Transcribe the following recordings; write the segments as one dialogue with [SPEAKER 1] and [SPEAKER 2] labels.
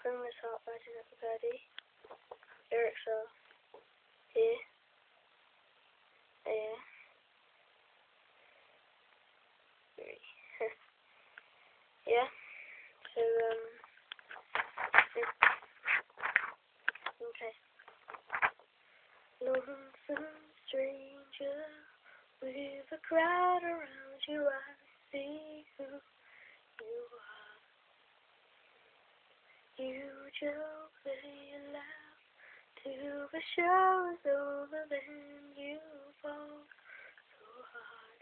[SPEAKER 1] Bring this heart rising up the birdie. Lyrics are here. There. Yeah. So, okay. Lonesome stranger, with a crowd around you, I see who you are. You joke, they laugh, till the show is over, then you fall so hard.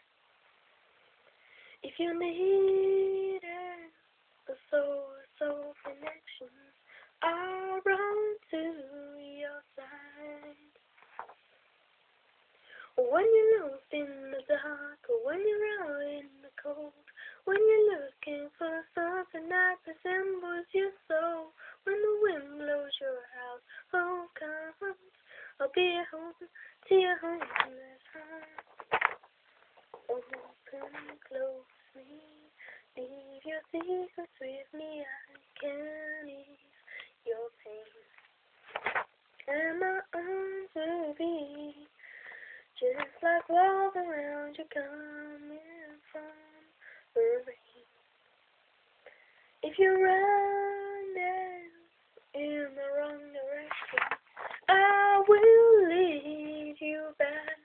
[SPEAKER 1] If you need a soul connection, I'll run to your side. When you're lost in the dark, or when you're out in the cold, when you're looking for something that resembles your soul, when the wind blows your household comes, I'll be at home till your homeless heart. Open, close me, leave your secrets with me, I can ease your pain. And my arms will be just like walls around you coming from the rain. If you're running in the wrong direction, I will lead you back.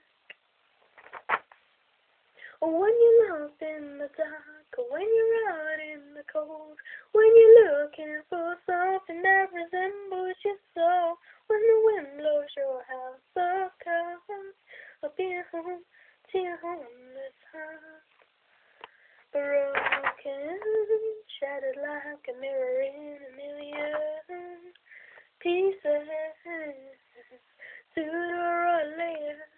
[SPEAKER 1] When you're lost in the dark, when you're out in the cold, when you're looking for something that resembles your soul, when the wind blows your house of cards, I'll be at home to your homeless heart. Broken, shattered like a mirror in a million pieces. Sooner or later,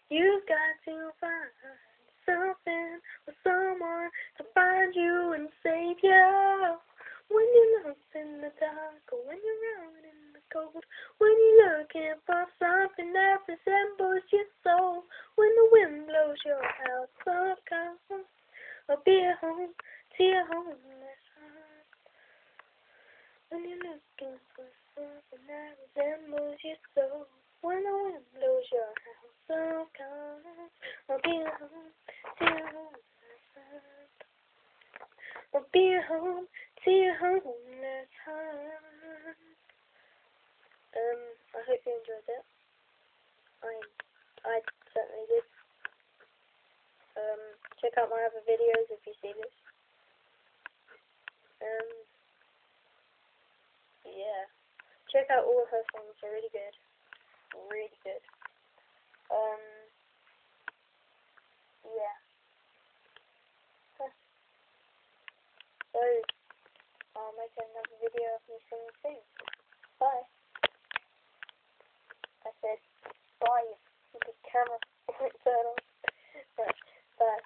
[SPEAKER 1] you've got to find something or someone to find you and save you. When you're lost in the dark, or when you're out in the cold, when you're looking for something that resembles your soul, when the wind blows your house of cards, I'll be at home to your homeless heart. When you're looking for something that resembles your soul, when the wind blows your house of cards, I'll be at home to your homeless heart. I'll be at home to your homeless heart. I hope you enjoyed that. I certainly did. Check out my other videos if you see this. Yeah. Check out all of her songs, they're really good. Really good. Yeah. So, I'll make another video of me singing soon. Bye. I said, bye, you stupid camera. Turn on. Bye.